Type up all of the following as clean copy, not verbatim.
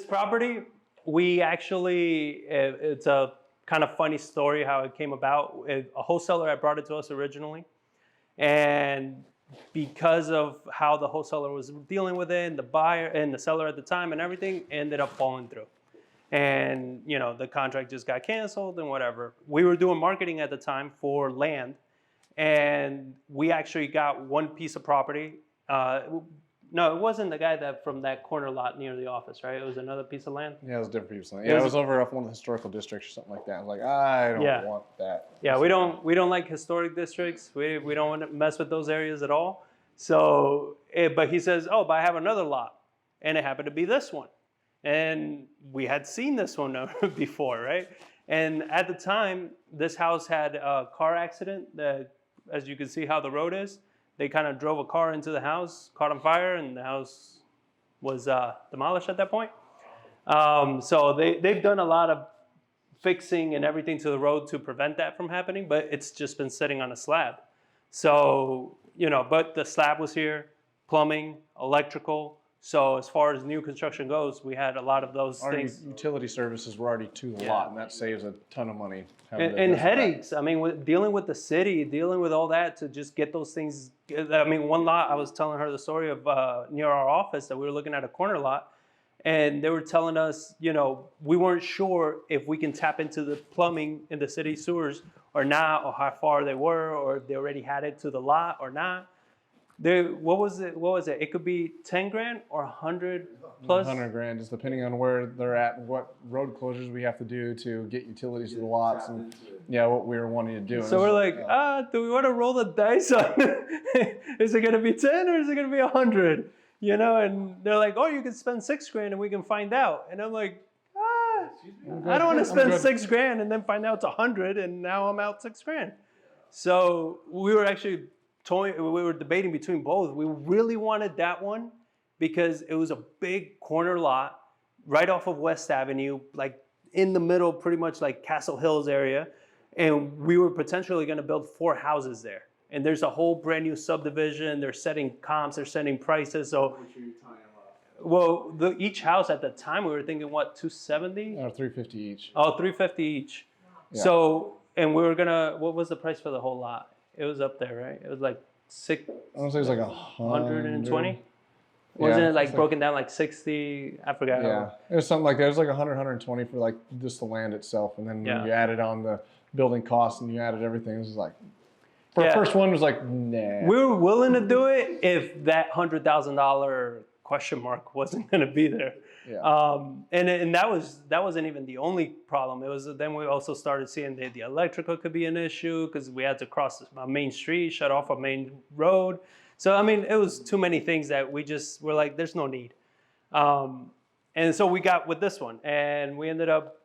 property, we actually, it's a kind of funny story how it came about. A wholesaler had brought it to us originally, and because of how the wholesaler was dealing with it, and the buyer and the seller at the time and everything, ended up falling through. And you know, the contract just got canceled and whatever. We were doing marketing at the time for land, and we actually got one piece of property. No, it wasn't the guy that from that corner lot near the office, right? It was another piece of land. Yeah, it was a different piece of land. Yeah, it was over off one of the historical districts or something like that. I was like, I don't want that. Yeah, we don't like historic districts. We don't want to mess with those areas at all. So, but he says, oh, but I have another lot, and it happened to be this one, and we had seen this one before, right? And at the time, this house had a car accident. As you can see how the road is, they kind of drove a car into the house, caught on fire, and the house was demolished at that point. So they've done a lot of fixing and everything to the road to prevent that from happening, but it's just been sitting on a slab. So, you know, but the slab was here, plumbing, electrical. So as far as new construction goes, we had a lot of those things. Utility services were already to the lot, and that saves a ton of money. And headaches. I mean, dealing with the city, dealing with all that to just get those things. I mean, one lot, I was telling her the story of near our office that we were looking at a corner lot, and they were telling us, you know, we weren't sure if we can tap into the plumbing in the city sewers or not, or how far they were, or if they already had it to the lot or not. What was it? It could be 10 grand or 100 plus? 100 grand, just depending on where they're at and what road closures we have to do to get utilities to the lots and what we were wanting to do. So we're like, do we want to roll the dice on is it going to be 10 or is it going to be 100? You know, and they're like, oh, you can spend 6 grand and we can find out. And I'm like, I don't want to spend 6 grand and then find out it's 100 and now I'm out 6 grand. So we were actually we were debating between both. We really wanted that one because it was a big corner lot right off of West Avenue, like in the middle, pretty much like Castle Hills area. And we were potentially going to build 4 houses there. And there's a whole brand new subdivision. They're setting comps, they're setting prices. So, well, each house at the time, we were thinking, what, 270? Or 350 each. Oh, 350 each. Yeah. So, and we were going to, what was the price for the whole lot? It was up there, right? It was like I want to say it was like 120. Wasn't it like broken down like 60? I forgot. Yeah, it was something like that. It was like 100, 120 for like just the land itself, and then when you added on the building costs and you added everything, it was like for the first one was like nah. We were willing to do it if that $100,000 question mark wasn't going to be there. Yeah. And that wasn't even the only problem. It was then we also started seeing the electrical could be an issue because we had to cross a main street, shut off a main road. So I mean, it was too many things that we just were like, there's no need. And so we got with this one, and we ended up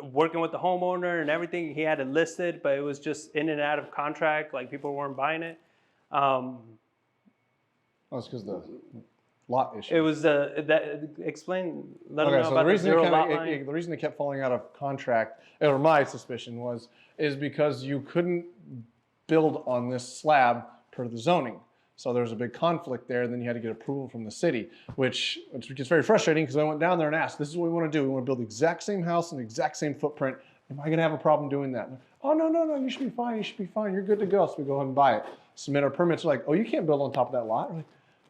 working with the homeowner and everything. He had it listed, but it was just in and out of contract. Like people weren't buying it. It's because the lot issue. It was explain. Let them know so about the reason it kept falling out of contract, or my suspicion is because you couldn't build on this slab per the zoning. So there was a big conflict there. Then you had to get approval from the city, which gets very frustrating because I went down there and asked, "This is what we want to do. We want to build the exact same house and the exact same footprint. Am I going to have a problem doing that?" Like, oh no, you should be fine. You should be fine. You're good to go. So we go ahead and buy it. Submit our permits. We're like, oh, you can't build on top of that lot. We're like,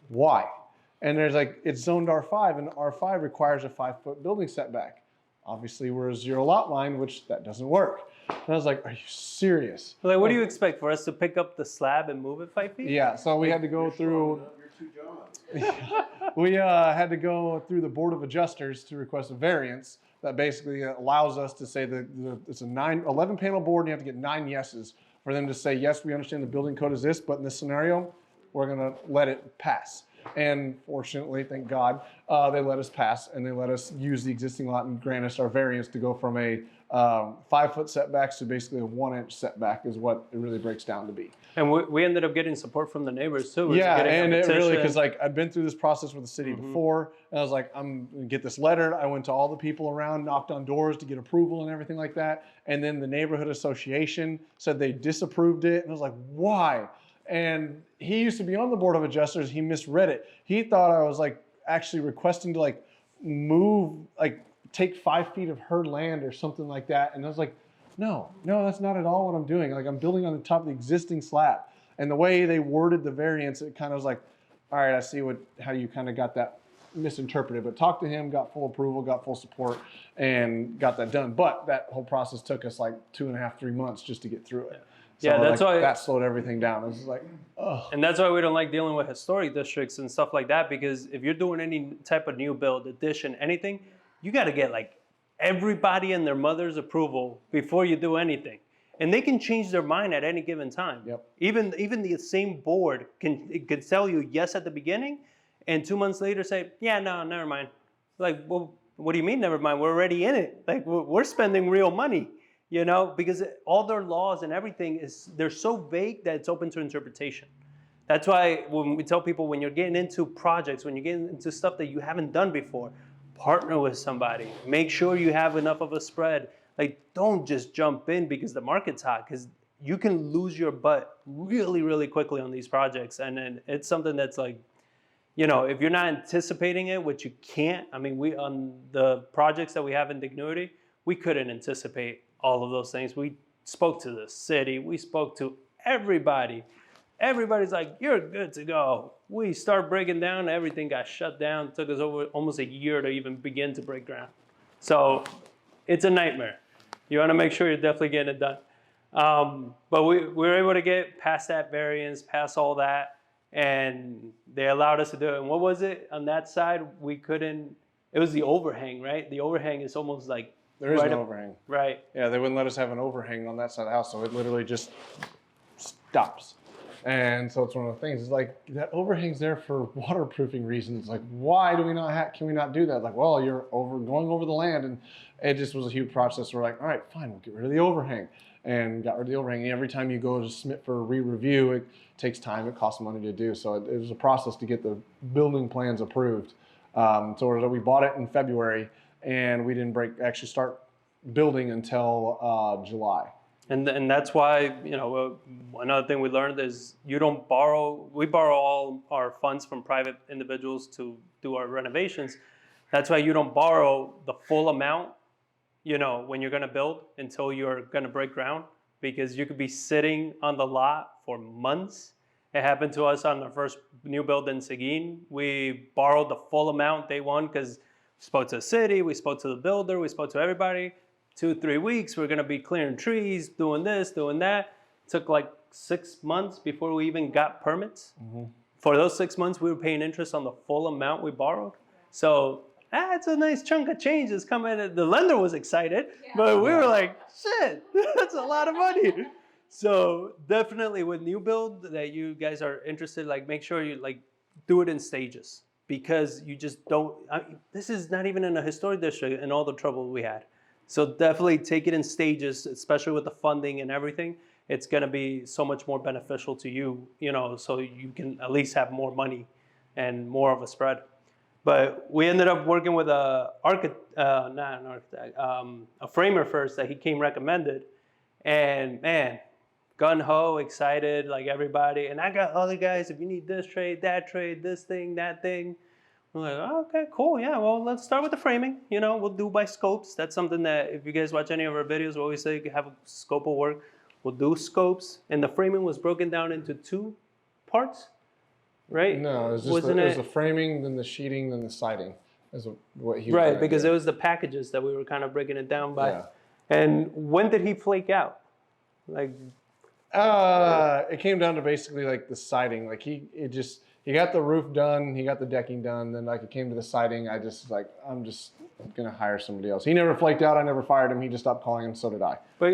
why? And there's like, it's zoned R5, and R5 requires a 5-foot building setback. Obviously, we're a 0 lot line, which that doesn't work. And I was like, are you serious? Like, what do you expect, for us to pick up the slab and move it 5 feet? Yeah, so we had to go through, we had to go through the Board of Adjusters to request a variance that basically allows us to say that it's a 11 panel board, and you have to get 9 yeses for them to say, yes, we understand the building code is this, but in this scenario, we're gonna let it pass. And fortunately, thank God, they let us pass, and they let us use the existing lot and grant us our variance to go from a 5-foot setback to basically a 1-inch setback is what it really breaks down to be. And we ended up getting support from the neighbors too. Yeah, and it really, because like I'd been through this process with the city before, and I was like, I'm gonna get this letter. I went to all the people around, knocked on doors to get approval and everything like that. And then the neighborhood association said they disapproved it, and I was like, why? And he used to be on the Board of Adjusters. He misread it. He thought I was like actually requesting to like move, like take 5 feet of her land or something like that. And I was like, no, that's not at all what I'm doing. Like I'm building on the top of the existing slab. And the way they worded the variance, it kind of was like, all right, I see how you kind of got that misinterpreted. But talked to him, got full approval, got full support, and got that done. But that whole process took us like 2.5, 3 months just to get through it. So Yeah, that's why that slowed everything down. It was like, oh. And that's why we don't like dealing with historic districts and stuff like that, because if you're doing any type of new build, addition, anything, you got to get like everybody and their mother's approval before you do anything. And they can change their mind at any given time. Yep. Even the same board can tell you yes at the beginning, and 2 months later say, yeah, no, never mind. Like, well, what do you mean, never mind? We're already in it. Like, we're spending real money, you know, because all their laws and everything they're so vague that it's open to interpretation. That's why when we tell people, when you're getting into projects, when you're getting into stuff that you haven't done before, partner with somebody. Make sure you have enough of a spread. Like, don't just jump in because the market's hot, because you can lose your butt really, really quickly on these projects. And then it's something that's like, you know, if you're not anticipating it, which you can't. I mean, on the projects that we have in Dignity, we couldn't anticipate all of those things. We spoke to the city. We spoke to everybody. Everybody's like, you're good to go. We start breaking down. Everything got shut down. It took us over almost a year to even begin to break ground. So it's a nightmare. You want to make sure you're definitely getting it done. But we were able to get past that variance, past all that, and they allowed us to do it. And what was it on that side? We couldn't, it was the overhang, right? The overhang is almost like There is no overhang. Right. Yeah, they wouldn't let us have an overhang on that side of the house, so it literally just stops. And so it's one of the things. It's like that overhang's there for waterproofing reasons. Like, why do we not can we not do that? Like, well, you're going over the land, and it just was a huge process. We're like, all right, fine, we'll get rid of the overhang, and got rid of the overhang. And every time you go to submit for a re-review, it takes time. It costs money to do. So it was a process to get the building plans approved. So we bought it in February, and we didn't actually start building until July. And that's why, you know, another thing we learned is we borrow all our funds from private individuals to do our renovations. That's why you don't borrow the full amount, you know, when you're going to build until you're going to break ground, because you could be sitting on the lot for months. It happened to us on the first new build in Seguin. We borrowed the full amount day one because we spoke to the city, we spoke to the builder, we spoke to everybody. 2-3 weeks, we're gonna be clearing trees, doing this, doing that. Took like 6 months before we even got permits. Mm-hmm. For those 6 months, we were paying interest on the full amount we borrowed. So that's a nice chunk of change that's coming in. The lender was excited, but we were like, shit, that's a lot of money. So definitely with new build that you guys are interested, like make sure you like do it in stages, because you just don't, this is not even in a historic district and all the trouble we had. So definitely take it in stages, especially with the funding and everything. It's going to be so much more beneficial to you, you know, so you can at least have more money and more of a spread. But we ended up working with a framer first that he came recommended. And man, gung-ho, excited, like everybody. And I got other guys, if you need this trade, this thing, that thing. I'm like, oh, okay, cool, yeah, well, let's start with the framing. You know, we'll do by scopes. That's something that if you guys watch any of our videos, we always say you have a scope of work. We'll do scopes. And the framing was broken down into 2 parts, right? No, it was the framing, then the sheeting, then the siding. Is what he was right, because it was the packages that we were kind of breaking it down by. Yeah. And when did he flake out? Like, it came down to basically like the siding. Like he got the roof done, he got the decking done, then like it came to the siding, I just like, I'm just gonna hire somebody else. He never flaked out, I never fired him, he just stopped calling him, so did I. But